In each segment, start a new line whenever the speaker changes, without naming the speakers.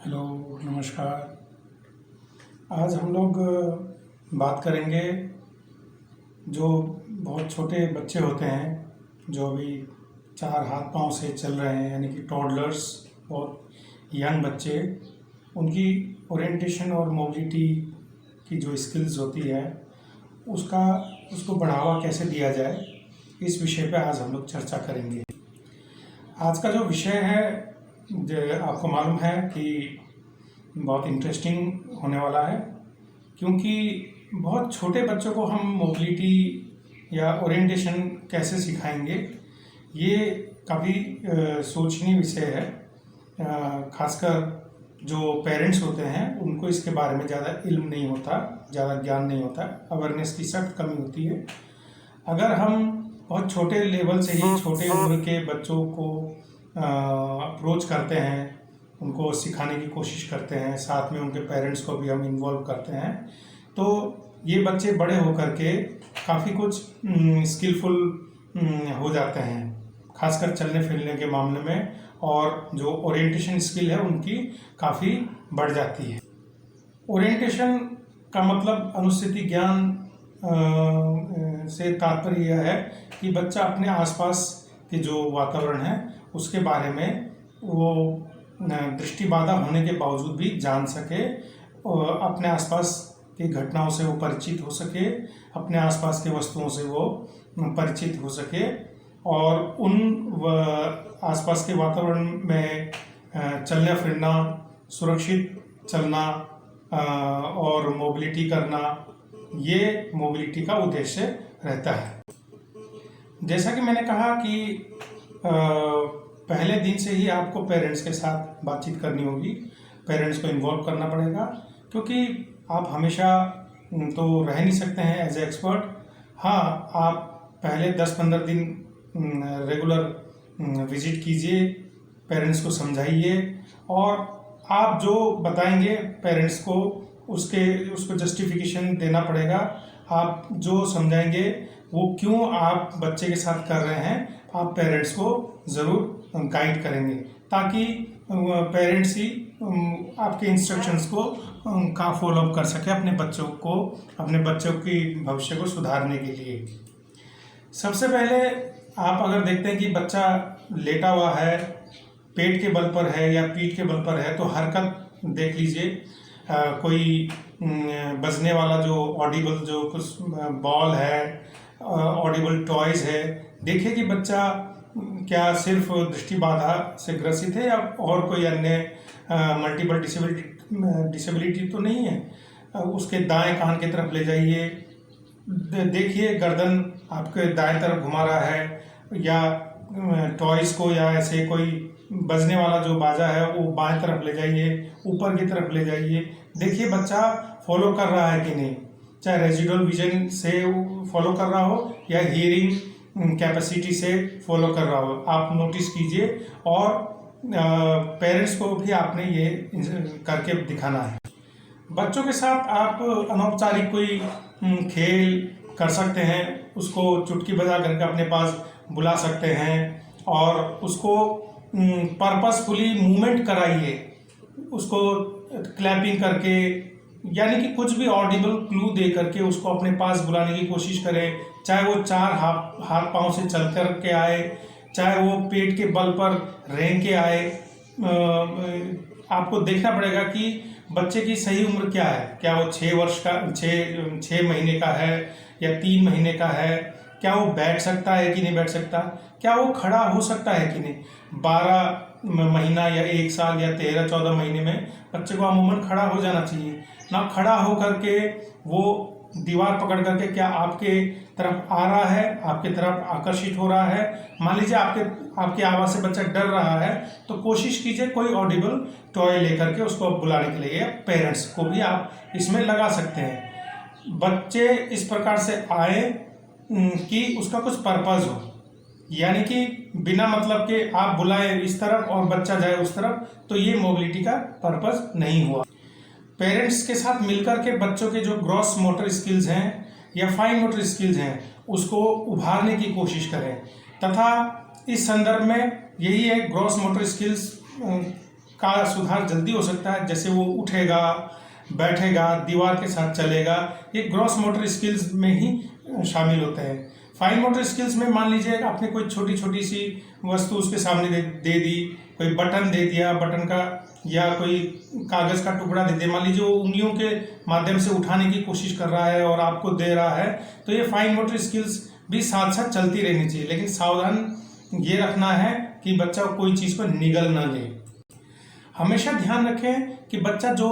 Hello, नमस्कार। आज हम लोग बात करेंगे जो बहुत छोटे बच्चे होते हैं, जो अभी 4 हाथ पाँव से चल रहे हैं, यानी कि टॉडलर्स, बहुत यंग बच्चे, उनकी ओरिएंटेशन और मोबिलिटी की जो स्किल्स होती है उसको बढ़ावा कैसे दिया जाए, इस विषय पे आज हम लोग चर्चा करेंगे। आज का जो विषय है, आपको मालूम है कि बहुत इंटरेस्टिंग होने वाला है, क्योंकि बहुत छोटे बच्चों को हम मोबिलिटी या ओरिएंटेशन कैसे सिखाएंगे, ये काफ़ी सोचनीय विषय है। खासकर जो पेरेंट्स होते हैं उनको इसके बारे में ज़्यादा इल्म नहीं होता, ज़्यादा ज्ञान नहीं होता, अवेयरनेस की सख्त कमी होती है। अगर हम बहुत छोटे लेवल से ही छोटे उम्र के बच्चों को अप्रोच करते हैं, उनको सिखाने की कोशिश करते हैं, साथ में उनके पेरेंट्स को भी हम इन्वॉल्व करते हैं, तो ये बच्चे बड़े होकर के काफ़ी कुछ स्किलफुल हो जाते हैं, खासकर चलने फिरने के मामले में, और जो ओरिएंटेशन स्किल है उनकी काफ़ी बढ़ जाती है। ओरिएंटेशन का मतलब अनुस्थिति ज्ञान से तात्पर्य यह है कि बच्चा अपने आसपास के जो वातावरण है उसके बारे में वो दृष्टि बाधा होने के बावजूद भी जान सके, और अपने आसपास की घटनाओं से वो परिचित हो सके, अपने आसपास के वस्तुओं से वो परिचित हो सके, और उन आसपास के वातावरण में चलना फिरना, सुरक्षित चलना और मोबिलिटी करना, ये मोबिलिटी का उद्देश्य रहता है। जैसा कि मैंने कहा कि पहले दिन से ही आपको पेरेंट्स के साथ बातचीत करनी होगी, पेरेंट्स को इन्वॉल्व करना पड़ेगा, क्योंकि आप हमेशा तो रह नहीं सकते हैं एज ए एक्सपर्ट। हाँ, आप पहले 10-15 दिन रेगुलर विजिट कीजिए, पेरेंट्स को समझाइए, और आप जो बताएंगे पेरेंट्स को उसको जस्टिफिकेशन देना पड़ेगा। आप जो समझाएंगे वो क्यों आप बच्चे के साथ कर रहे हैं, आप पेरेंट्स को ज़रूर गाइड करेंगे, ताकि पेरेंट्स ही आपके इंस्ट्रक्शंस को का फॉलोअप कर सके अपने बच्चों की भविष्य को सुधारने के लिए। सबसे पहले आप अगर देखते हैं कि बच्चा लेटा हुआ है, पेट के बल पर है या पीठ के बल पर है, तो हरकत देख लीजिए। कोई बजने वाला जो ऑडिबल जो कुछ बॉल है, ऑडिबल टॉयज़ है, देखिए कि बच्चा क्या सिर्फ दृष्टि बाधा से ग्रसित है या और कोई अन्य मल्टीपल डिसेबिलिटी तो नहीं है। उसके दाएं कान की तरफ ले जाइए, देखिए गर्दन आपके दाएं तरफ घुमा रहा है, या टॉयज़ को या ऐसे कोई बजने वाला जो बाजा है वो बाएं तरफ ले जाइए, ऊपर की तरफ ले जाइए, देखिए बच्चा फॉलो कर रहा है कि नहीं, चाहे रेजिडुअल विजन से फॉलो कर रहा हो या हियरिंग कैपेसिटी से फॉलो कर रहा हो, आप नोटिस कीजिए। और पेरेंट्स को भी आपने ये करके दिखाना है। बच्चों के साथ आप अनौपचारिक कोई खेल कर सकते हैं, उसको चुटकी बजा करके अपने पास बुला सकते हैं, और उसको पर्पसफुली मूवमेंट कराइए, उसको क्लैपिंग करके, यानी कि कुछ भी ऑडिबल क्लू दे करके उसको अपने पास बुलाने की कोशिश करें। चाहे वो 4 हाथ पांव से चल कर के आए, चाहे वो पेट के बल पर रेंग के आए, आपको देखना पड़ेगा कि बच्चे की सही उम्र क्या है। क्या वो 6 महीने का है या 3 महीने का है, क्या वो बैठ सकता है कि नहीं बैठ सकता, क्या वो खड़ा हो सकता है कि नहीं। 12 महीना या 1 साल या 13-14 महीने में बच्चे को अमूमन खड़ा हो जाना चाहिए। ना खड़ा होकर के वो दीवार पकड़ करके क्या आपके तरफ आ रहा है, आपके तरफ आकर्षित हो रहा है। मान लीजिए आपकी आवाज़ से बच्चा डर रहा है, तो कोशिश कीजिए कोई ऑडिबल टॉय लेकर के उसको बुलाने के लिए, पेरेंट्स को भी आप इसमें लगा सकते हैं। बच्चे इस प्रकार से आए कि उसका कुछ पर्पज़ हो, यानी कि बिना मतलब के आप बुलाए इस तरफ और बच्चा जाए उस तरफ, तो ये मोबिलिटी का पर्पज़ नहीं हुआ। पेरेंट्स के साथ मिलकर के बच्चों के जो ग्रॉस मोटर स्किल्स हैं या फाइन मोटर स्किल्स हैं उसको उभारने की कोशिश करें, तथा इस संदर्भ में यही है ग्रॉस मोटर स्किल्स का सुधार जल्दी हो सकता है, जैसे वो उठेगा, बैठेगा, दीवार के साथ चलेगा। ये ग्रॉस मोटर स्किल्स में ही शामिल होते हैं। फाइन मोटर स्किल्स में मान लीजिए आपने कोई छोटी छोटी सी वस्तु उसके सामने दे दी, कोई बटन दे दिया, बटन का या कोई कागज़ का टुकड़ा दे दिया, मान लीजिए वो उंगलियों के माध्यम से उठाने की कोशिश कर रहा है और आपको दे रहा है, तो ये फाइन मोटर स्किल्स भी साथ साथ चलती रहनी चाहिए। लेकिन सावधान ये रखना है कि बच्चा कोई चीज़ को निगल ना ले। हमेशा ध्यान रखें कि बच्चा जो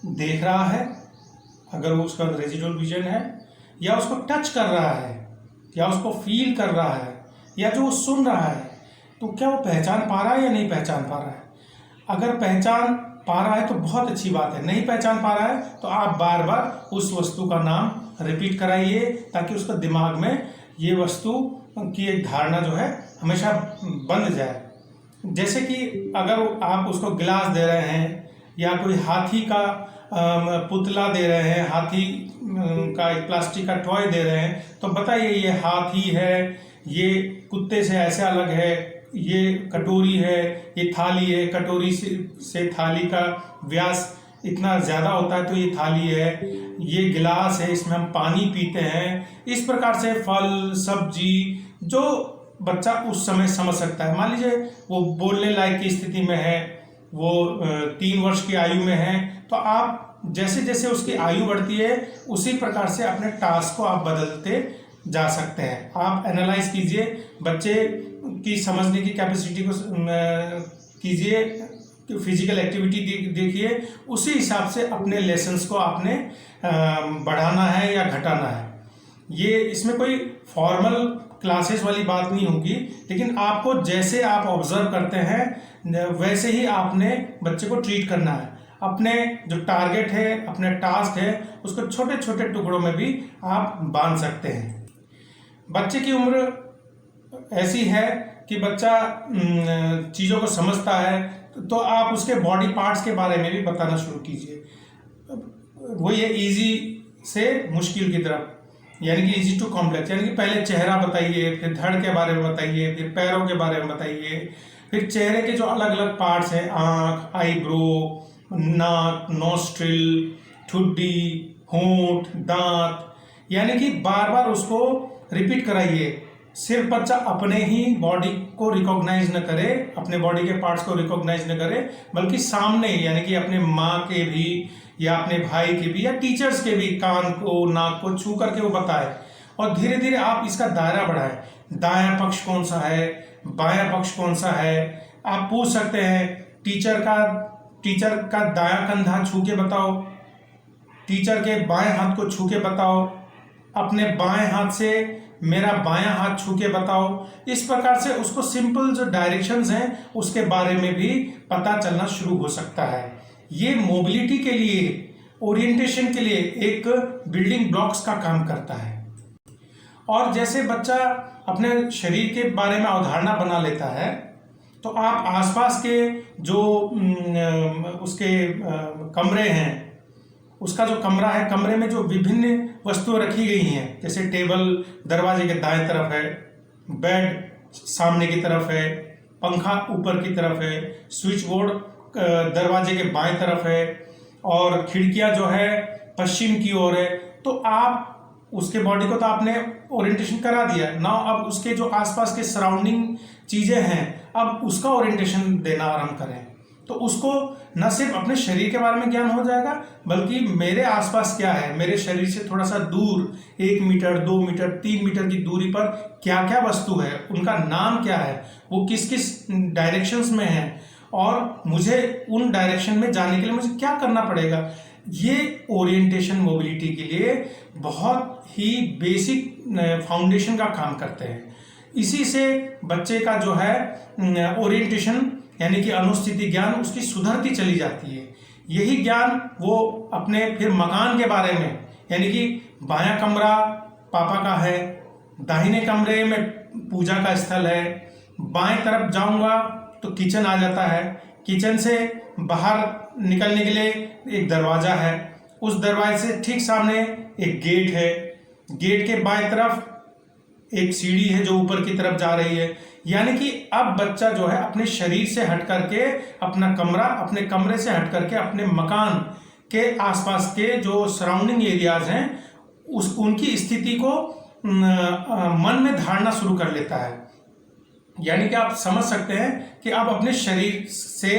देख रहा है, अगर वो उसका रेजिडुअल विजन है, या उसको टच कर रहा है, या उसको फील कर रहा है, या जो वो सुन रहा है, तो क्या वो पहचान पा रहा है या नहीं पहचान पा रहा है। अगर पहचान पा रहा है तो बहुत अच्छी बात है, नहीं पहचान पा रहा है तो आप बार बार उस वस्तु का नाम रिपीट कराइए, ताकि उसका दिमाग में ये वस्तु की एक धारणा जो है हमेशा बन जाए। जैसे कि अगर आप उसको गिलास दे रहे हैं, या कोई हाथी का पुतला दे रहे हैं, हाथी का एक प्लास्टिक का टॉय दे रहे हैं, तो बताइए ये हाथी है, ये कुत्ते से ऐसे अलग है, ये कटोरी है, ये थाली है, कटोरी से थाली का व्यास इतना ज़्यादा होता है तो ये थाली है, ये गिलास है, इसमें हम पानी पीते हैं। इस प्रकार से फल सब्जी जो बच्चा उस समय समझ सकता है। मान लीजिए वो बोलने लायक की स्थिति में है, वो 3 वर्ष की आयु में है, तो आप जैसे जैसे उसकी आयु बढ़ती है उसी प्रकार से अपने टास्क को आप बदलते जा सकते हैं। आप एनालाइज कीजिए, बच्चे की समझने की कैपेसिटी को कीजिए, फिजिकल एक्टिविटी देखिए, उसी हिसाब से अपने लेसन्स को आपने बढ़ाना है या घटाना है। ये इसमें कोई फॉर्मल क्लासेस वाली बात नहीं होगी, लेकिन आपको जैसे आप ऑब्जर्व करते हैं वैसे ही आपने बच्चे को ट्रीट करना है। अपने जो टारगेट है, अपने टास्क है, उसको छोटे छोटे टुकड़ों में भी आप बांध सकते हैं। बच्चे की उम्र ऐसी है कि बच्चा चीज़ों को समझता है, तो आप उसके बॉडी पार्ट्स के बारे में भी बताना शुरू कीजिए। वो ये इजी से मुश्किल की तरफ, यानी कि इजी टू कॉम्प्लेक्स, यानी कि पहले चेहरा बताइए, फिर धड़ के बारे में बताइए, फिर पैरों के बारे में बताइए, फिर चेहरे के जो अलग अलग पार्ट्स हैं, आँख, आईब्रो, नाक, नोस्ट्रिल, ठुड्डी, होंठ, दांत, यानी कि बार बार उसको रिपीट कराइए। सिर्फ बच्चा अपने ही बॉडी को रिकॉग्नाइज न करे, अपने बॉडी के पार्ट्स को रिकॉग्नाइज न करे, बल्कि सामने यानी कि अपने माँ के भी या अपने भाई के भी या टीचर्स के भी कान को, नाक को छू करके वो बताए। और धीरे धीरे आप इसका दायरा बढ़ाएं। दायां पक्ष कौन सा है, बायां पक्ष कौन सा है, आप पूछ सकते हैं। टीचर का दायां कंधा छू के बताओ, टीचर के बाएं हाथ को छू के बताओ, अपने बाएं हाथ से मेरा बायां हाथ छू के बताओ। इस प्रकार से उसको सिंपल जो डायरेक्शंस हैं उसके बारे में भी पता चलना शुरू हो सकता है। ये मोबिलिटी के लिए, ओरिएंटेशन के लिए एक बिल्डिंग ब्लॉक्स का काम करता है। और जैसे बच्चा अपने शरीर के बारे में अवधारणा बना लेता है, तो आप आसपास के जो उसके कमरे हैं, उसका जो कमरा है, कमरे में जो विभिन्न वस्तुएं रखी गई हैं, जैसे टेबल दरवाजे के दाएं तरफ है, बेड सामने की तरफ है, पंखा ऊपर की तरफ है, स्विच बोर्ड दरवाजे के बाएं तरफ है, और खिड़कियां जो है पश्चिम की ओर है। तो आप उसके बॉडी को तो आपने ओरिएंटेशन करा दिया ना, अब उसके जो आसपास के सराउंडिंग चीजें हैं, अब उसका ओरिएंटेशन देना आरंभ करें। तो उसको न सिर्फ अपने शरीर के बारे में ज्ञान हो जाएगा, बल्कि मेरे आसपास क्या है, मेरे शरीर से थोड़ा सा दूर 1 मीटर, 2 मीटर, 3 मीटर की दूरी पर क्या क्या वस्तु है, उनका नाम क्या है, वो किस किस डायरेक्शंस में है, और मुझे उन डायरेक्शन में जाने के लिए मुझे क्या करना पड़ेगा। ये ओरिएंटेशन मोबिलिटी के लिए बहुत ही बेसिक फाउंडेशन का काम करते हैं। इसी से बच्चे का जो है ओरिएंटेशन यानी कि अनुस्थिति ज्ञान उसकी सुधरती चली जाती है। यही ज्ञान वो अपने फिर मकान के बारे में, यानी कि बायां कमरा पापा का है, दाहिने कमरे में पूजा का स्थल है, बाएं तरफ जाऊंगा तो किचन आ जाता है, किचन से बाहर निकलने के लिए एक दरवाजा है, उस दरवाजे से ठीक सामने एक गेट है, गेट के बाएं तरफ एक सीढ़ी है जो ऊपर की तरफ जा रही है। यानी कि अब बच्चा जो है अपने शरीर से हट करके अपने कमरे से हट करके अपने मकान के आसपास के जो सराउंडिंग एरियाज हैं उनकी स्थिति को मन में धारणा शुरू कर लेता है। यानी कि आप समझ सकते हैं कि अब अपने शरीर से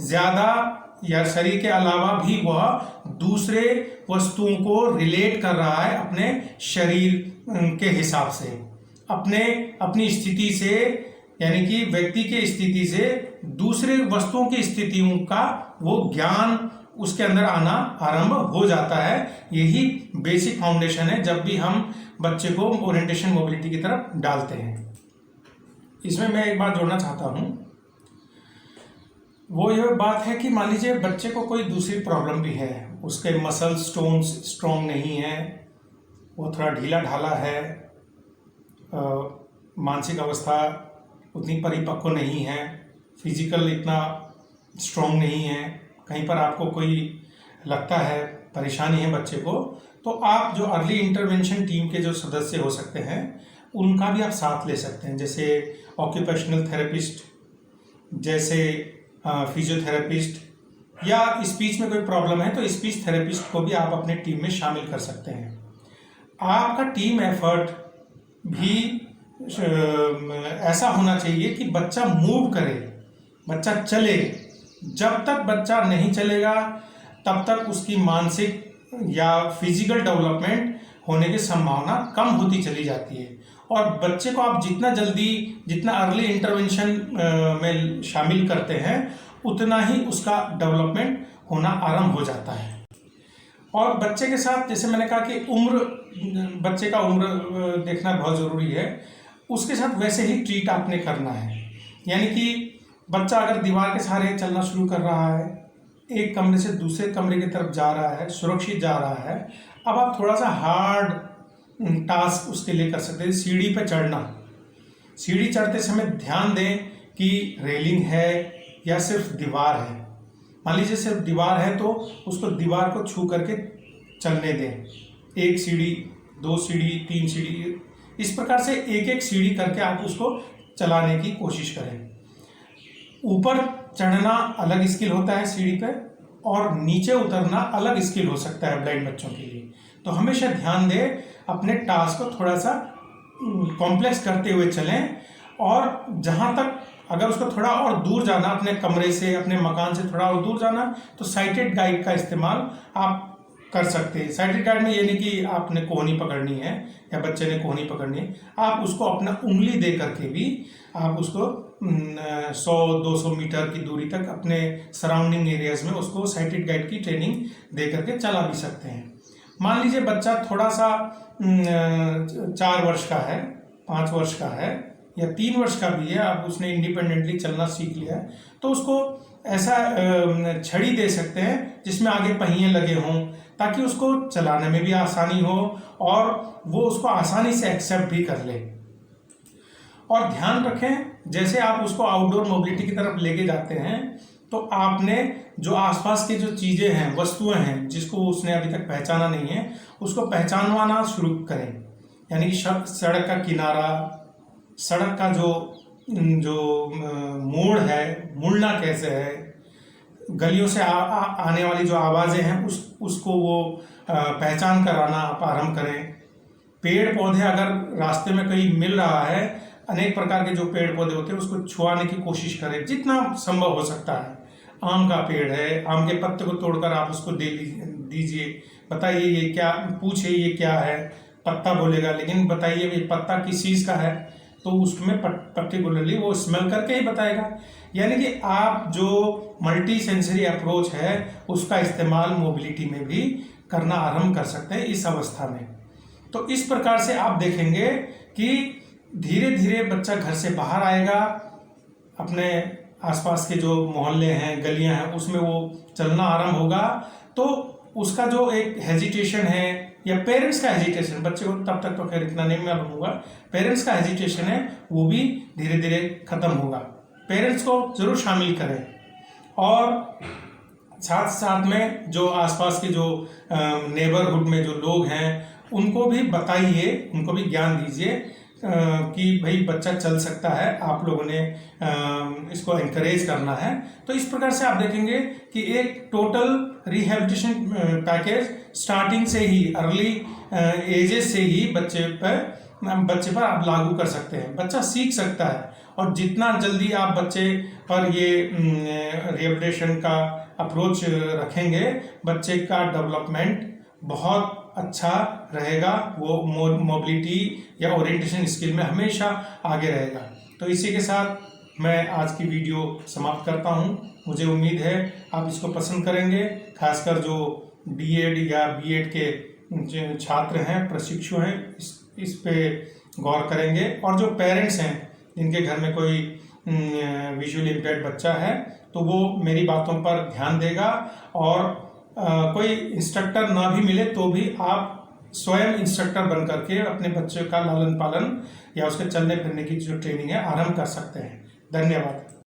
ज्यादा या शरीर के अलावा भी वह दूसरे वस्तुओं को रिलेट कर रहा है अपने शरीर के हिसाब से, अपनी स्थिति से, यानी कि व्यक्ति के स्थिति से दूसरे वस्तुओं की स्थितियों का वो ज्ञान उसके अंदर आना आरंभ हो जाता है। यही बेसिक फाउंडेशन है जब भी हम बच्चे को ओरिएंटेशन मोबिलिटी की तरफ डालते हैं। इसमें मैं एक बात जोड़ना चाहता हूं, वो यह बात है कि मान लीजिए बच्चे को कोई दूसरी प्रॉब्लम भी है, उसके मसल स्टोन्स स्ट्रॉन्ग नहीं है, वो थोड़ा ढीला ढाला है, मानसिक अवस्था उतनी परिपक्व नहीं है, फिजिकल इतना स्ट्रॉन्ग नहीं है, कहीं पर आपको कोई लगता है परेशानी है बच्चे को, तो आप जो अर्ली इंटरवेंशन टीम के जो सदस्य हो सकते हैं उनका भी आप साथ ले सकते हैं, जैसे ऑक्यूपेशनल थेरेपिस्ट, जैसे फिजियोथेरेपिस्ट, या स्पीच में कोई प्रॉब्लम है तो स्पीच थेरेपिस्ट को भी आप अपने टीम में शामिल कर सकते हैं। आपका टीम एफर्ट भी ऐसा होना चाहिए कि बच्चा मूव करे, बच्चा चले। जब तक बच्चा नहीं चलेगा तब तक उसकी मानसिक या फिजिकल डेवलपमेंट होने की संभावना कम होती चली जाती है। और बच्चे को आप जितना अर्ली इंटरवेंशन में शामिल करते हैं उतना ही उसका डेवलपमेंट होना आरंभ हो जाता है। और बच्चे के साथ, जैसे मैंने कहा कि बच्चे का उम्र देखना बहुत ज़रूरी है, उसके साथ वैसे ही ट्रीट आपने करना है। यानी कि बच्चा अगर दीवार के सहारे चलना शुरू कर रहा है, एक कमरे से दूसरे कमरे की तरफ जा रहा है, सुरक्षित जा रहा है, अब आप थोड़ा सा हार्ड टास्क उसके लिए कर सकते हैं। सीढ़ी पर चढ़ना, सीढ़ी चढ़ते समय ध्यान दें कि रेलिंग है या सिर्फ दीवार है। मान लीजिए सिर्फ दीवार है तो उसको दीवार को छू करके चलने दें। एक सीढ़ी, 2 सीढ़ी, 3 सीढ़ी, इस प्रकार से एक एक सीढ़ी करके आप उसको चलाने की कोशिश करें। ऊपर चढ़ना अलग स्किल होता है सीढ़ी पे, और नीचे उतरना अलग स्किल हो सकता है ब्लाइंड बच्चों के लिए। तो हमेशा ध्यान दें, अपने टास्क को थोड़ा सा कॉम्प्लेक्स करते हुए चलें। और जहाँ तक अगर उसको थोड़ा और दूर जाना, अपने कमरे से, अपने मकान से थोड़ा और दूर जाना, तो साइटेड गाइड का इस्तेमाल आप कर सकते हैं। साइटेड गाइड में ये नहीं कि आपने कोहनी पकड़नी है या बच्चे ने कोहनी पकड़नी है, आप उसको अपना उंगली दे करके भी आप उसको 100-200 मीटर की दूरी तक अपने सराउंडिंग एरियाज में उसको साइटेड गाइड की ट्रेनिंग दे करके चला भी सकते हैं। मान लीजिए बच्चा थोड़ा सा 4 वर्ष का है, 5 वर्ष का है या 3 वर्ष का भी है, अब उसने इंडिपेंडेंटली चलना सीख लिया है, तो उसको ऐसा छड़ी दे सकते हैं जिसमें आगे पहिए लगे हों, ताकि उसको चलाने में भी आसानी हो और वो उसको आसानी से एक्सेप्ट भी कर ले। और ध्यान रखें, जैसे आप उसको आउटडोर मोबिलिटी की तरफ लेके जाते हैं तो आपने जो आसपास की जो चीज़ें हैं, वस्तुएं हैं, जिसको उसने अभी तक पहचाना नहीं है, उसको पहचानवाना शुरू करें। यानी कि सड़क का किनारा, सड़क का जो मोड़ है, मुड़ना कैसे है, गलियों से आने वाली जो आवाज़ें हैं उसको वो पहचान कराना आप आरंभ करें। पेड़ पौधे अगर रास्ते में कहीं मिल रहा है, अनेक प्रकार के जो पेड़ पौधे होते हैं उसको छुआने की कोशिश करें जितना संभव हो सकता है। आम का पेड़ है, आम के पत्ते को तोड़कर आप उसको दे दीजिए, बताइए ये क्या, पूछे ये क्या है, पत्ता बोलेगा, लेकिन बताइए ये पत्ता किस चीज़ का है, तो उसमें पर्टिकुलरली वो स्मेल करके ही बताएगा। यानी कि आप जो मल्टी सेंसरी अप्रोच है उसका इस्तेमाल मोबिलिटी में भी करना आरंभ कर सकते हैं इस अवस्था में। तो इस प्रकार से आप देखेंगे कि धीरे धीरे बच्चा घर से बाहर आएगा, अपने आसपास के जो मोहल्ले हैं, गलियां हैं, उसमें वो चलना आरंभ होगा। तो उसका जो एक हेजिटेशन है या पेरेंट्स का हेजिटेशन, बच्चे को तब तक तो खैर इतना नहीं मालूम होगा, पेरेंट्स का हेजिटेशन है वो भी धीरे धीरे खत्म होगा। पेरेंट्स को जरूर शामिल करें और साथ साथ में जो आसपास के जो नेबरहुड में जो लोग हैं उनको भी बताइए, उनको भी ज्ञान दीजिए कि भाई बच्चा चल सकता है, आप लोगों ने इसको एनकरेज करना है। तो इस प्रकार से आप देखेंगे कि एक टोटल रिहेबिलिटेशन पैकेज स्टार्टिंग से ही, अर्ली एजेस से ही बच्चे पर आप लागू कर सकते हैं। बच्चा सीख सकता है, और जितना जल्दी आप बच्चे पर ये रिहेबिलिटेशन का अप्रोच रखेंगे, बच्चे का डेवलपमेंट बहुत अच्छा रहेगा। वो मोबिलिटी या ओरिएंटेशन स्किल में हमेशा आगे रहेगा। तो इसी के साथ मैं आज की वीडियो समाप्त करता हूं। मुझे उम्मीद है आप इसको पसंद करेंगे, खासकर जो बीएड या बीएड के छात्र हैं, प्रशिक्षु हैं, इस पे गौर करेंगे। और जो पेरेंट्स हैं जिनके घर में कोई विजुअली इम्पेयर्ड बच्चा है, तो वो मेरी बातों पर ध्यान देगा। और कोई इंस्ट्रक्टर ना भी मिले तो भी आप स्वयं इंस्ट्रक्टर बन करके अपने बच्चे का लालन पालन या उसके चलने फिरने की जो ट्रेनिंग है आरंभ कर सकते हैं। धन्यवाद।